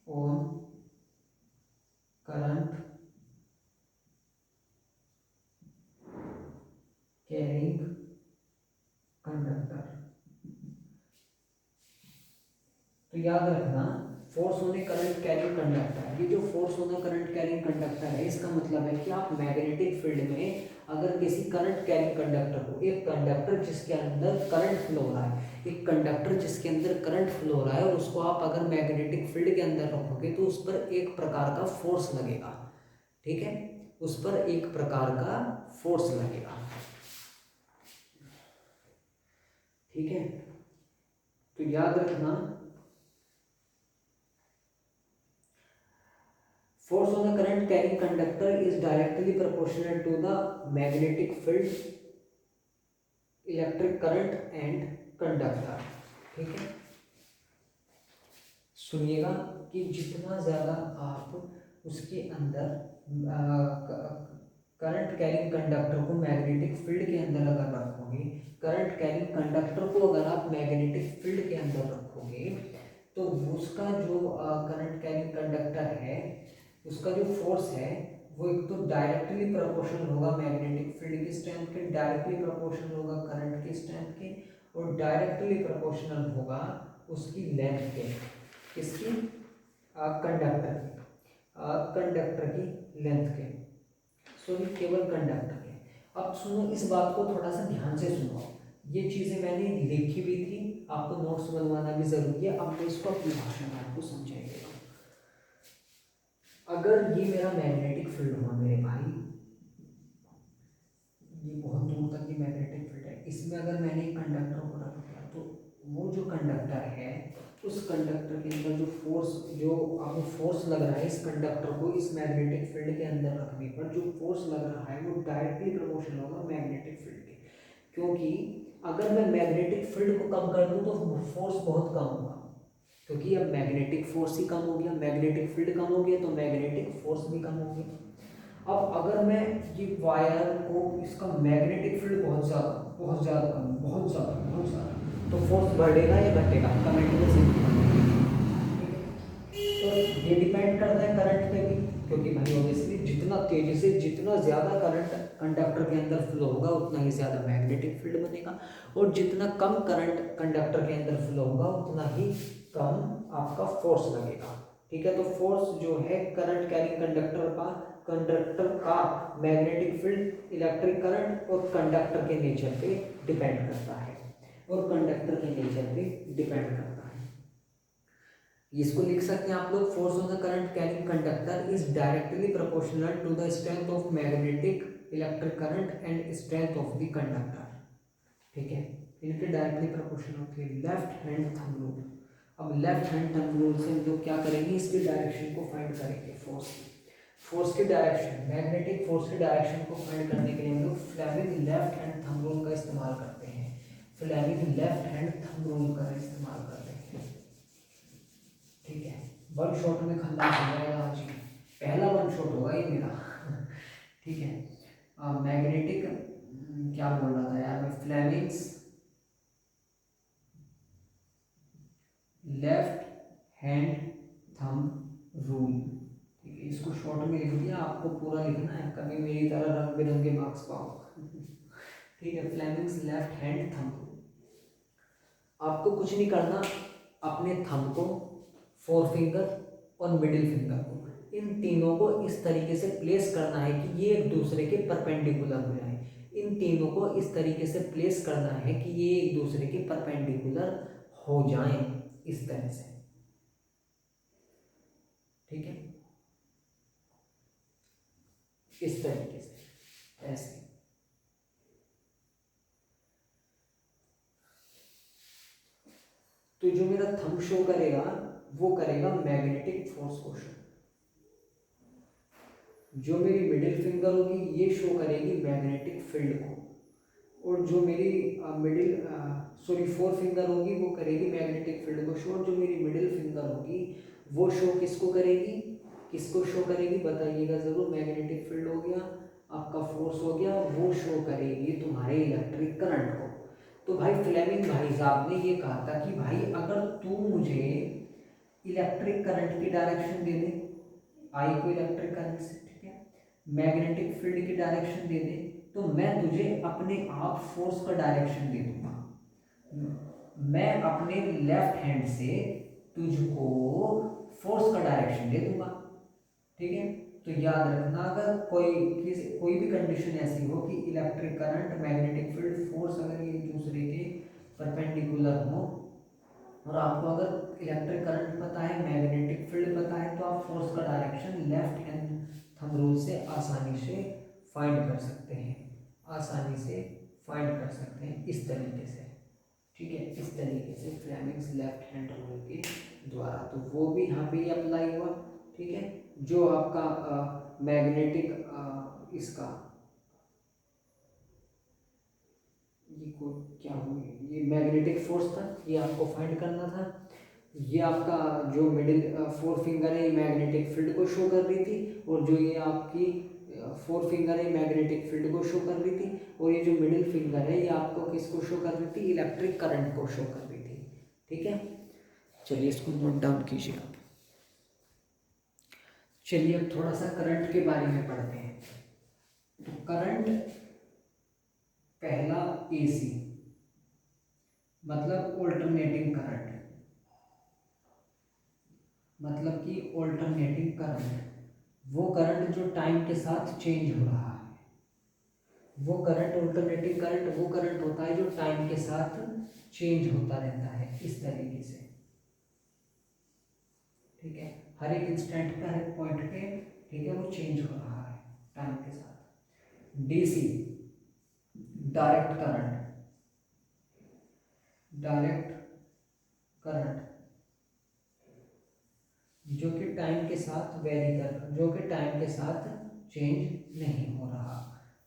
A: on current carrying conductor. तो याद रखना force on A current carrying conductor, ये जो force on A current carrying conductor है इसका मतलब है कि आप मैग्नेटिक फील्ड में अगर किसी करंट कैरिंग कंडक्टर को, एक कंडक्टर जिसके अंदर करंट फ्लो हो रहा है, एक कंडक्टर जिसके अंदर करंट फ्लो हो रहा है, और उसको आप अगर मैग्नेटिक फील्ड के अंदर रखोगे तो उस पर एक प्रकार का फोर्स लगेगा, ठीक है, उस पर एक प्रकार का फोर्स लगेगा, ठीक है। तो याद रखना force on the current carrying conductor is directly proportional to the magnetic field, electric current and conductor, ठीक है। सुनिएगा कि जितना ज़्यादा आप उसके अंदर करंट कैरिंग कंडक्टर को मैग्नेटिक फील्ड के अंदर अगर रखोगे, करंट कैरिंग कंडक्टर को अगर आप मैग्नेटिक फील्ड के अंदर रखोगे तो उसका जो करंट कैरिंग कंडक्टर है उसका जो फोर्स है वो एक तो डायरेक्टली प्रोपोर्शनल होगा मैग्नेटिक फील्ड की स्ट्रेंथ के, डायरेक्टली प्रोपोर्शनल होगा करंट की स्ट्रेंथ के, और डायरेक्टली प्रोपोर्शनल होगा उसकी लेंथ के, किसकी, कंडक्टर की लेंथ के, सॉरी केवल कंडक्टर के। अब सुनो, इस बात को थोड़ा सा ध्यान से सुनो, ये चीज़ें मैंने लिखी भी थी, आपको नोट्स बनवाना भी ज़रूरी है। अब मैं इसको अपनी भाषा में आपको समझाएगा। अगर ये मेरा मैग्नेटिक फील्ड हुआ मेरे भाई, ये बहुत दूर तक ये मैग्नेटिक फील्ड है, इसमें अगर मैंने एक कंडक्टर को रख दिया तो वो जो कंडक्टर है उस कंडक्टर के अंदर जो फोर्स, जो आपको फोर्स लग रहा है इस कंडक्टर को इस मैग्नेटिक फील्ड के अंदर रखने पर जो फोर्स लग रहा है वो डायरेक्टली प्रोपोर्शनल होगा मैग्नेटिक फील्ड के, क्योंकि अगर मैं मैग्नेटिक फील्ड को कम कर दूँ तो फोर्स बहुत कम होगा, क्योंकि अब मैग्नेटिक फोर्स ही कम हो गया, मैग्नेटिक फील्ड कम हो गया तो मैग्नेटिक फोर्स भी कम हो गया। अब अगर मैं ये वायर को, इसका मैग्नेटिक फील्ड बहुत ज़्यादा बहुत ज़्यादा कम, बहुत ज़्यादा बहुत ज़्यादा, तो फोर्स बढ़ेगा या घटेगा, कमेंट में से। तो ये डिपेंड करता है करंट पे भी, क्योंकि भाई ऑब्वियसली जितना तेजी से, जितना ज़्यादा करंट कंडक्टर के अंदर फ्लो होगा उतना ही ज़्यादा मैग्नेटिक फील्ड बनेगा, और जितना कम करंट कंडक्टर के अंदर फ्लो होगा उतना ही कम आपका फोर्स लगेगा, ठीक है। तो फोर्स जो है करंट कैरिंग कंडक्टर का मैग्नेटिक फील्ड, इलेक्ट्रिक करंट और कंडक्टर के नेचर पे डिपेंड करता है, और कंडक्टर के नेचर पे डिपेंड करता है। इसको लिख सकते हैं आप लोग, force on the current carrying conductor is directly proportional to the strength of magnetic electric current and strength of the conductor. ठीक है, इनके डायरेक्टली प्रोपोर्शनल होती है। Left hand thumb rule. अब लेफ्ट हैंड थंब रूल से हम लोग क्या करेंगे, इसकी डायरेक्शन को फाइंड करेंगे। फोर्स की डायरेक्शन, मैग्नेटिक फोर्स की डायरेक्शन को फाइंड करने के लिए हम लोग Fleming left hand thumb rule का इस्तेमाल करते हैं। Fleming left hand thumb rule का इस्तेमाल करते हैं। ठीक है, वन शॉट में खत्म हो जाएगा आज ही, पहला वन शॉट होगा ये मेरा। ठीक है, मैग्नेटिक क्या बोल रहा था यार मैं, Fleming's left hand thumb rule. ठीक है, इसको शॉर्ट में लिख दिया, आपको पूरा लिखना है, कभी मेरी तरह रंग बिरंगे मार्क्स पाओ। ठीक है, Fleming's left hand thumb rule. आपको कुछ नहीं करना, अपने थंब को, फोर फिंगर और मिडिल फिंगर को, इन तीनों को इस तरीके से प्लेस करना है कि ये एक दूसरे के परपेंडिकुलर हो जाए। इन तीनों को इस तरीके से प्लेस करना है कि ये एक दूसरे के परपेंडिकुलर हो जाएं, इस तरह से। ठीक है, इस तरीके से, ऐसे। तो जो मेरा थंब शो करेगा वो करेगा मैग्नेटिक फोर्स को शो। जो मेरी मिडिल फिंगर होगी ये शो करेगी मैग्नेटिक फील्ड को, और जो मेरी फोर फिंगर होगी वो करेगी मैग्नेटिक फील्ड को शो, और जो मेरी मिडिल फिंगर होगी वो शो किसको करेगी, किसको शो करेगी बताइएगा ज़रूर। मैग्नेटिक फील्ड हो गया, आपका फोर्स हो गया, वो शो करेगी तुम्हारे इलेक्ट्रिक करंट को। तो भाई फ्लेमिंग भाई साहब ने ये कहा था कि भाई अगर तू मुझे इलेक्ट्रिक करंट की डायरेक्शन दे दे, आई को इलेक्ट्रिक करंट से, ठीक है, मैग्नेटिक फील्ड की डायरेक्शन दे दे, तो मैं तुझे अपने आप फोर्स का डायरेक्शन दे दूंगा। मैं अपने लेफ्ट हैंड से तुझको फोर्स का डायरेक्शन दे दूंगा। ठीक है, तो याद रखना, अगर कोई भी कंडीशन ऐसी हो कि electric current, magnetic field, force अगर ये एक दूसरे के परपेंडिकुलर हो, और आपको अगर इलेक्ट्रिक करंट पता है, मैग्नेटिक फील्ड पता है, तो आप फोर्स का direction left hand thumb rule से आसानी से फाइंड कर सकते हैं, आसानी से फाइंड कर सकते हैं इस तरीके से। ठीक है, इस तरीके से फ्लेमिंग्स लेफ्ट हैंड रूल के द्वारा, तो वो भी यहाँ पे अप्लाई हुआ। ठीक है, जो आपका मैग्नेटिक इसका ये को क्या हुआ, ये मैग्नेटिक फोर्स था, ये आपको फाइंड करना था। ये आपका जो मिडिल फोर फिंगर है ये मैग्नेटिक फील्ड को शो कर रही थी, और जो ये आपकी फोर फिंगर है मैग्नेटिक फील्ड को शो कर रही थी, और ये जो मिडिल फिंगर है ये आपको किसको शो कर रही थी, इलेक्ट्रिक करंट को शो कर रही थी। ठीक है, चलिए इसको नोट डाउन कीजिए आप। चलिए अब थोड़ा सा करंट के बारे में पढ़ते हैं। तो करंट, पहला एसी मतलब ऑल्टरनेटिंग करंट, मतलब कि ऑल्टरनेटिंग करंट वो करंट जो टाइम के साथ चेंज हो रहा है, वो करंट, ऑल्टरनेटिंग करंट वो करंट होता है जो टाइम के साथ चेंज होता रहता है, इस तरीके से। ठीक है, हर एक इंस्टेंट पे, हर एक पॉइंट पे, ठीक है, वो चेंज हो रहा है टाइम के साथ। DC direct current, direct current जो कि टाइम के साथ वेरी कर, जो कि टाइम के साथ चेंज नहीं हो रहा,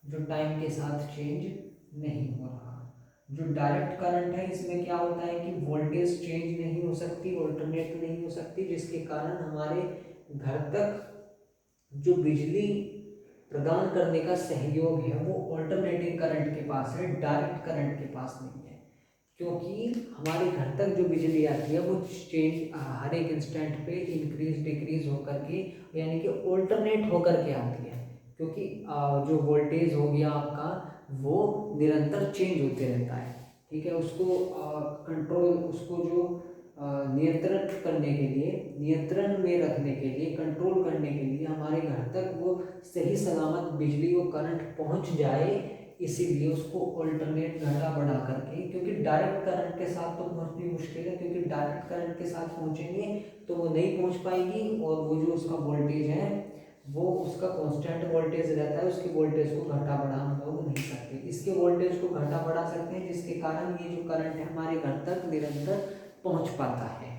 A: जो टाइम के साथ चेंज नहीं हो रहा। जो डायरेक्ट करंट है इसमें क्या होता है कि वोल्टेज चेंज नहीं हो सकती, ऑल्टरनेट नहीं हो सकती, जिसके कारण हमारे घर तक जो बिजली प्रदान करने का सहयोग है वो ऑल्टरनेटिंग करंट के पास है, डायरेक्ट करंट के पास नहीं है। क्योंकि हमारे घर तक जो बिजली आती है वो चेंज हर एक इंस्टेंट पे इंक्रीज डिक्रीज होकर के, यानी कि ऑल्टरनेट होकर के आती है। क्योंकि जो वोल्टेज हो गया आपका वो निरंतर चेंज होते रहता है। ठीक है, उसको कंट्रोल, उसको जो नियंत्रित करने के लिए, नियंत्रण में रखने के लिए, कंट्रोल करने के लिए हमारे घर तक वो सही सलामत बिजली वो करंट पहुंच जाए, इसीलिए उसको ऑल्टरनेट घटा बढ़ा करके, क्योंकि डायरेक्ट करंट के साथ तो पहुंचनी मुश्किल है, क्योंकि डायरेक्ट करंट के साथ पहुंचेंगे तो वो नहीं पहुंच पाएगी, और वो जो उसका वोल्टेज है वो उसका कांस्टेंट वोल्टेज रहता है, उसकी वोल्टेज को घटा बढ़ा हम लोग नहीं सकते। इसके वोल्टेज को घटा बढ़ा सकते हैं, जिसके कारण ये जो करंट है हमारे घर तक निरंतर पहुंच पाता है।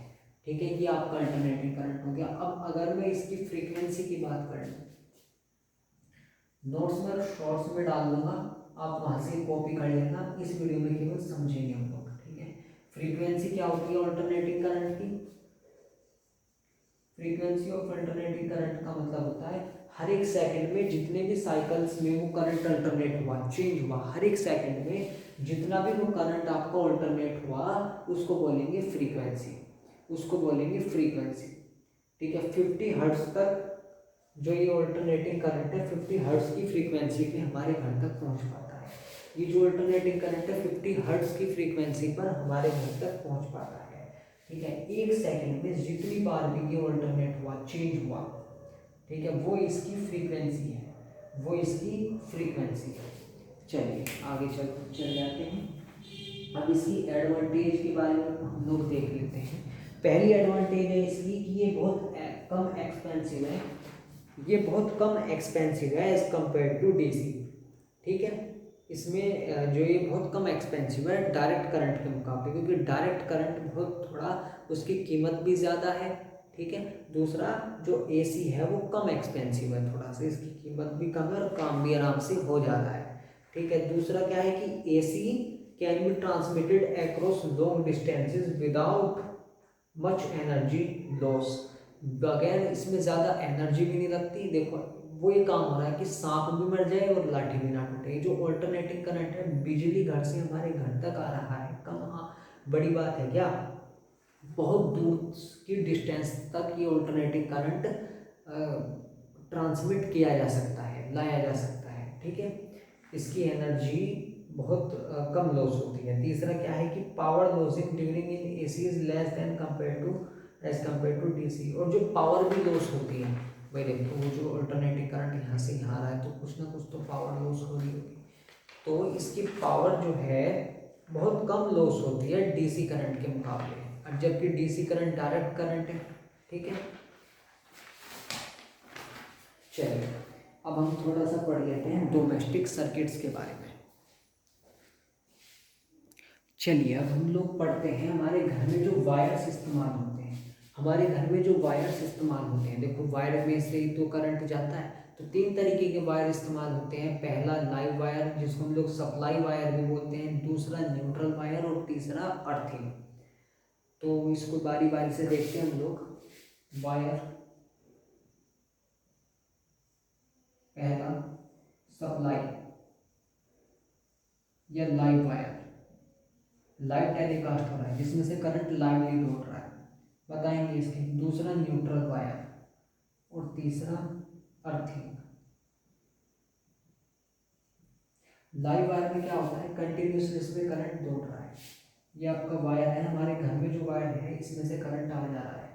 A: ठीक है, ये आपका अल्टरनेटिंग करंट हो गया। अब अगर मैं इसकी फ्रीक्वेंसी की बात कर लूँ, नोट्स में और शॉर्ट्स में डाल दूंगा, आप वहाँ से कॉपी कर लेना, इस वीडियो में केवल समझेंगे हम लोग। ठीक है, फ्रीक्वेंसी क्या होती है अल्टरनेटिंग करंट की? फ्रीक्वेंसी ऑफ अल्टरनेटिंग करंट का मतलब होता है हर एक सेकंड में जितने भी साइकिल्स में वो करंट अल्टरनेट हुआ, चेंज हुआ, हर एक सेकंड में जितना भी वो करंट आपका अल्टरनेट हुआ, उसको बोलेंगे फ्रीक्वेंसी, उसको बोलेंगे फ्रीक्वेंसी। ठीक है, 50 हर्ट्ज तक जो ये अल्टरनेटिंग करंट है 50 हर्ट्ज की फ्रीक्वेंसी पे हमारे घर तक पहुंच पाता है। ये जो अल्टरनेटिंग करंट है 50 हर्ट्ज की फ्रीक्वेंसी पर हमारे घर तक पहुंच पाता है। ठीक है, एक सेकंड में जितनी बार भी ये अल्टरनेट हुआ, चेंज हुआ, ठीक है, वो इसकी फ्रीक्वेंसी है, वो इसकी फ्रीक्वेंसी है। चलिए आगे चल जाते हैं। अब इसकी एडवांटेज के बारे में हम लोग देख लेते हैं। पहली एडवांटेज है इसकी कि ये बहुत कम एक्सपेंसिव है, ये बहुत कम एक्सपेंसिव है एज कम्पेयर टू डीसी। ठीक है, इसमें जो ये बहुत कम एक्सपेंसिव है डायरेक्ट करंट के मुकाबले, क्योंकि डायरेक्ट करंट बहुत थोड़ा उसकी कीमत भी ज़्यादा है। ठीक है, दूसरा जो एसी है वो कम एक्सपेंसिव है, थोड़ा सा इसकी कीमत भी कम है और काम भी आराम से हो जाता है। ठीक है, दूसरा क्या है कि AC can be transmitted across long distances without much energy loss. बगैर इसमें ज़्यादा एनर्जी भी नहीं लगती। देखो वो ये काम हो रहा है कि सांप भी मर जाए और लाठी भी ना टूटे। जो ऑल्टरनेटिंग करंट है बिजली घर से हमारे घर तक आ रहा है, बड़ी बात है क्या? बहुत दूर की डिस्टेंस तक ये ऑल्टरनेटिंग करंट ट्रांसमिट किया जा सकता है, लाया जा सकता है। ठीक है, इसकी एनर्जी बहुत कम लॉस होती है। तीसरा क्या है कि power losing during in AC is less than as compare to DC. और जो पावर भी लॉस होती है भाई, देखो वो जो अल्टरनेटिव करंट यहाँ से यहाँ आ रहा है तो कुछ ना कुछ तो पावर लॉस हो रही होगी, तो इसकी पावर जो है बहुत कम लॉस होती है डीसी करंट के मुकाबले। अब जबकि डीसी करंट डायरेक्ट करंट है। ठीक है, चलिए अब हम थोड़ा सा पढ़ लेते हैं डोमेस्टिक सर्किट्स के बारे में। चलिए अब हम लोग पढ़ते हैं हमारे घर में जो वायर्स इस्तेमाल होते हैं। हमारे घर में जो वायर्स इस्तेमाल होते हैं, देखो वायर में से तो करंट जाता है, तो 3 तरीके के वायर इस्तेमाल होते हैं। पहला लाइव वायर जिसको हम लोग सप्लाई वायर भी बोलते हैं, दूसरा न्यूट्रल वायर और तीसरा अर्थिंग। तो इसको बारी बारी से देखते हैं हम लोग। वायर, पहला सप्लाई या लाइव वायर, लाइव टेलीकास्ट हो रहा है जिसमें से करंट लाइवली दौड़ रहा है, बताएंगे इसके। दूसरा न्यूट्रल वायर और तीसरा अर्थिंग। लाइव वायर में क्या होता है, कंटिन्यूसली इसमें करंट दौड़ रहा है। ये आपका वायर है, हमारे घर में जो वायर है इसमें से करंट आ जा रहा है,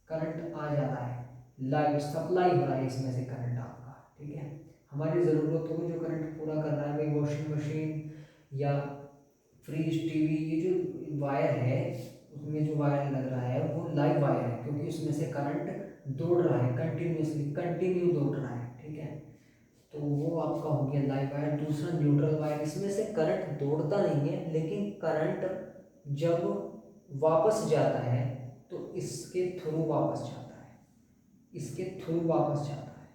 A: करंट आ जा रहा है, लाइव सप्लाई हो रहा है इसमें से करंट आपका। ठीक है, हमारी ज़रूरतों को जो करंट पूरा कर रहा है, भाई वॉशिंग मशीन या फ्रिज, टीवी, ये जो वायर है उसमें जो वायर लग रहा है वो लाइव वायर है, क्योंकि उसमें से करंट दौड़ रहा है, कंटिन्यूसली कंटिन्यू दौड़ रहा है। ठीक है, तो वो आपका हो गया लाइव वायर। दूसरा न्यूट्रल वायर, इसमें से करंट दौड़ता नहीं है, लेकिन करंट जब वापस जाता है तो इसके थ्रू वापस जाता है, इसके थ्रू वापस जाता है।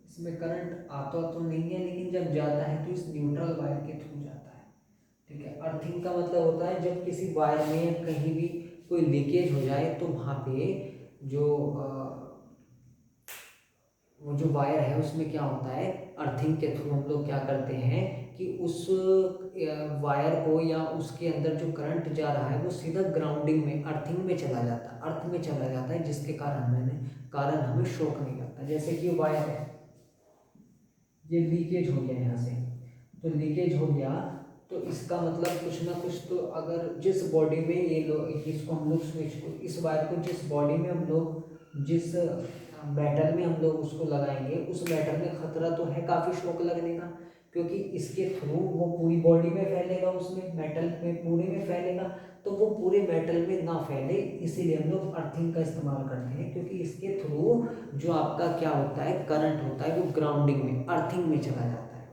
A: इसमें करंट आता तो नहीं है, लेकिन जब जाता है तो इस न्यूट्रल वायर के थ्रू जाता है। ठीक है, अर्थिंग का मतलब होता है जब किसी वायर में कहीं भी कोई लीकेज हो जाए तो वहाँ पे जो वो जो वायर है उसमें क्या होता है, अर्थिंग के थ्रू हम लोग क्या करते हैं कि उस वायर को या उसके अंदर जो करंट जा रहा है वो सीधा ग्राउंडिंग में, अर्थिंग में चला जाता है, अर्थ में चला जाता है, जिसके कारण हमें शॉक नहीं लगता। जैसे कि वायर है, ये लीकेज हो गया यहाँ से, तो लीकेज हो गया तो इसका मतलब कुछ ना कुछ तो, अगर जिस बॉडी में ये इसको हम लोग स्विच को, इस वायर को जिस बॉडी में हम लोग, जिस मेटल में हम लोग उसको लगाएंगे, उस मेटल में खतरा तो है काफ़ी शॉक लगने का, क्योंकि इसके थ्रू वो पूरी बॉडी में फैलेगा, उसमें मेटल में पूरे में फैलेगा, तो वो पूरे मेटल में ना फैले, इसीलिए हम लोग अर्थिंग का इस्तेमाल करते हैं, क्योंकि इसके थ्रू जो आपका क्या होता है, करंट होता है, वो ग्राउंडिंग में, अर्थिंग में चला जाता है।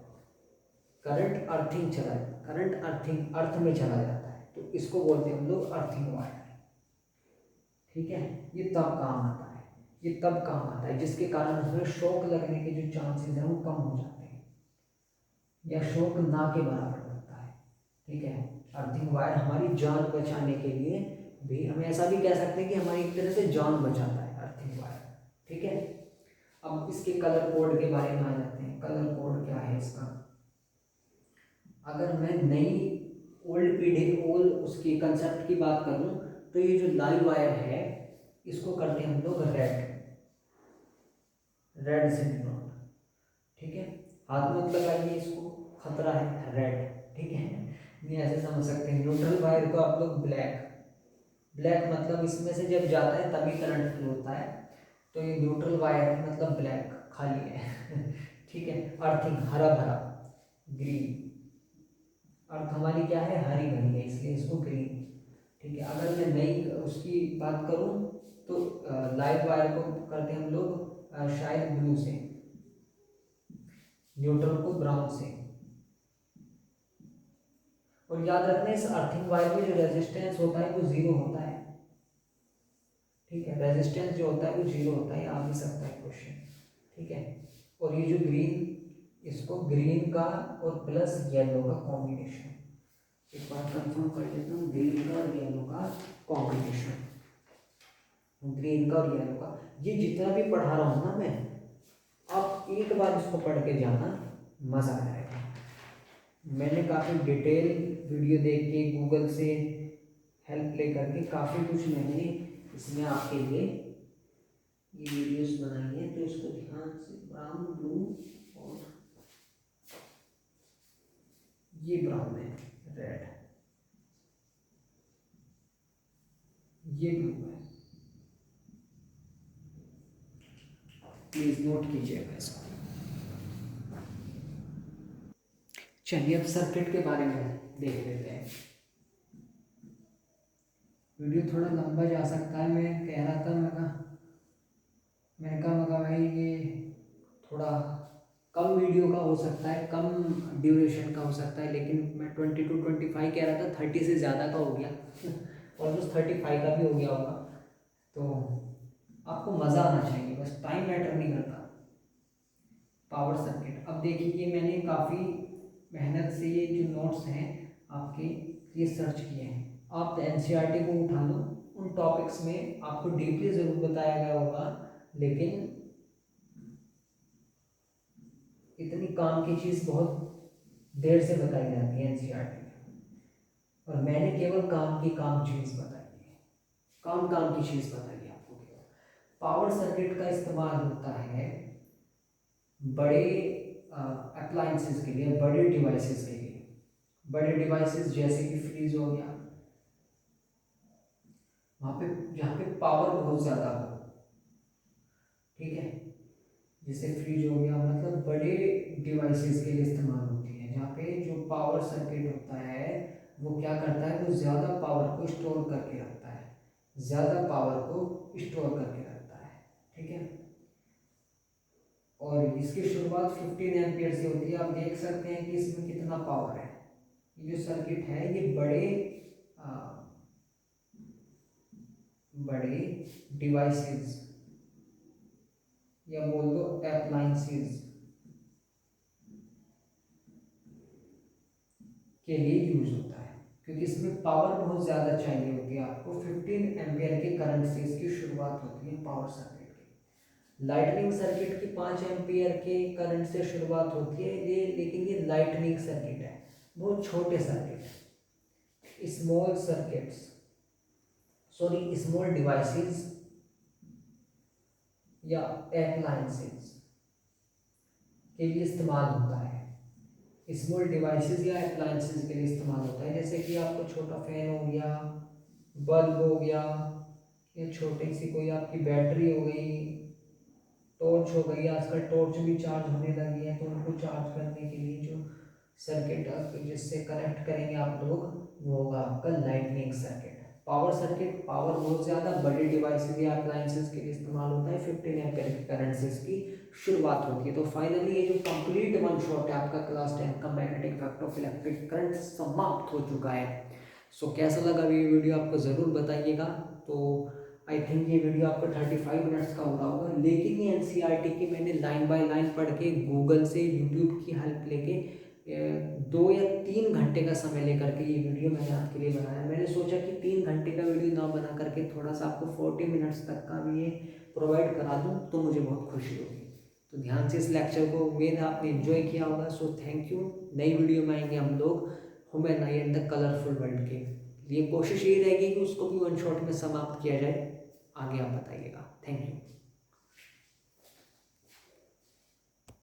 A: करंट अर्थिंग अर्थ में चला जाता है, तो इसको बोलते हैं हम लोग अर्थिंग वायर। ठीक है, ये तब काम आता है जिसके कारण उसमें शॉक लगने के जो चांसेस हैं वो कम हो जाते हैं, या शॉक ना के बराबर लगता है। ठीक है, अर्थिंग वायर हमारी जान बचाने के लिए भी, हम ऐसा भी कह सकते हैं कि हमारी एक तरह से जान बचाता है अर्थिंग वायर। ठीक है, अब इसके कलर कोड के बारे में आ जाते हैं। कलर कोड क्या है इसका? अगर मैं नई ओल्ड पीढ़ी ओल्ड उसकी कंसेप्ट की बात करूं, तो ये जो लाइव वायर है इसको करते हैं हम लोग रेड से डिनोट। ठीक है, हाथ में लगाइए, इसको खतरा है रेड। ठीक है, ये ऐसे समझ सकते हैं। न्यूट्रल वायर को आप लोग ब्लैक मतलब इसमें से जब जाता है तभी करंट फ्लो होता है, तो ये न्यूट्रल वायर मतलब ब्लैक खाली है। ठीक है, अर्थिंग हरा भरा ग्रीन, अर्थ हमारी क्या है, हरी भरी है, इसलिए इसको ग्रीन। ठीक है, अगर मैं नई उसकी बात करूं तो लाइव वायर को करते हैं हम लोग शायद ब्लू से, न्यूट्रल को ब्राउन से। और याद रखना इस अर्थिंग वायर में जो रेजिस्टेंस होता है वो जीरो होता है। ठीक है, रेजिस्टेंस जो होता है वो जीरो होता है, आ भी सकता है क्वेश्चन। ठीक है, और ये जो ग्रीन, इसको ग्रीन का और प्लस येलो का कॉम्बिनेशन, एक बार कंफर्म कर लेता हूँ, ग्रीन का और येलो का कॉम्बिनेशन, ग्रीन का और येलो का। ये जितना भी पढ़ा रहा हूँ ना मैं, आप एक बार इसको पढ़ के जाना, मज़ा आ जाएगा। मैंने काफ़ी डिटेल वीडियो देख के गूगल से हेल्प ले करके काफ़ी कुछ मैंने इसमें आपके लिए ये वीडियोस बनाई है, तो इसको ध्यान से, ब्राउन ब्लू, और ये ब्राउन है रेड, ये ब्लू है, प्लीज नोट कीजिएगा इसको। चलिए अब सर्किट के बारे में देख लेते हैं। वीडियो थोड़ा लंबा जा सकता है, मैं कह रहा था, मैंने कहा भाई ये थोड़ा कम वीडियो का हो सकता है, कम ड्यूरेशन का हो सकता है, लेकिन मैं 20 to 25 कह रहा था, 30 से ज़्यादा का हो गया, ऑलमोस्ट 35 का भी हो गया होगा। तो आपको मज़ा आना चाहिए, बस टाइम मैटर नहीं करता। पावर सर्किट, अब देखिए ये मैंने काफ़ी मेहनत से ये जो नोट्स हैं आपके, ये सर्च किए हैं। आप एनसीईआरटी को उठा लो, उन टॉपिक्स में आपको डीपली ज़रूर बताया गया होगा, लेकिन इतनी काम की चीज़ बहुत देर से बताई जाती है एनसीईआरटी में, और मैंने केवल काम की चीज़ बताई है, काम की चीज़ बताई है आपको केवल। पावर सर्किट का इस्तेमाल होता है बड़े अप्लायंसेस के लिए, बड़े डिवाइसेस के लिए, बड़े डिवाइसेस जैसे कि फ्रीज हो गया, वहाँ पे जहाँ पे पावर बहुत ज़्यादा हो। ठीक है, जैसे फ्रिज हो गया, मतलब बड़े डिवाइसेस के लिए इस्तेमाल होती है, जहाँ पे जो पावर सर्किट होता है वो क्या करता है, वो ज़्यादा पावर को स्टोर करके रखता है, ज़्यादा पावर को स्टोर करके रखता है। ठीक है, और इसकी शुरुआत 15 एम्पियर से होती है। आप देख सकते हैं कि इसमें कितना पावर है। ये जो सर्किट है ये बड़े डिवाइसेस या बोल दो अप्लायंसेस के लिए यूज होता है, क्योंकि इसमें पावर बहुत ज़्यादा चाहिए होती है आपको। 15 एम्पियर के करंट से इसकी शुरुआत होती है पावर सर्किट की। लाइटनिंग सर्किट की 5 एम्पियर के करंट से शुरुआत होती है, ये लेकिन ये लाइटनिंग सर्किट है, बहुत छोटे circuit, small circuits, sorry small devices या अप्लायंसेस के लिए इस्तेमाल होता है। स्मॉल डिवाइसेस या अप्लायंसेस के लिए इस्तेमाल होता है, जैसे कि आपको छोटा फैन हो गया, बल्ब हो गया, या छोटी सी कोई आपकी बैटरी हो गई, टॉर्च हो गई, आजकल टॉर्च भी चार्ज होने लगी है, तो उनको चार्ज करने के लिए जो सर्किट जिससे कनेक्ट करेंगे आप लोग वो होगा आपका lightning circuit. Power circuit power बहुत ज़्यादा बड़े डिवाइसेस या अप्लायंसेस के लिए इस्तेमाल होता है। 15 एम्पीयर की करंट से इसकी शुरुआत होती है। तो फाइनली ये जो कंप्लीट वन शॉट है आपका क्लास 10 का magnetic effect of electric current समाप्त हो चुका है। सो कैसा लगा ये वीडियो आपको ज़रूर बताइएगा। तो आई थिंक ये वीडियो आपको 35 मिनट्स का हो रहा होगा, लेकिन ये एनसीईआरटी की मैंने लाइन बाय लाइन पढ़ के गूगल से यूट्यूब की हेल्प लेके 2 या 3 घंटे का समय लेकर के ये वीडियो मैंने आपके लिए बनाया। मैंने सोचा कि 3 घंटे का वीडियो ना बना करके थोड़ा सा आपको 40 मिनट्स तक का भी ये प्रोवाइड करा दूँ तो मुझे बहुत खुशी होगी। तो ध्यान से इस लेक्चर को, उम्मीद है आपने एंजॉय किया होगा। So thank you. नई वीडियो में आएंगे हम लोग human I and the colourful world के लिए। कोशिश यही रहेगी कि उसको भी वन शॉट में समाप्त किया जाए। आगे आप बताइएगा। Thank you.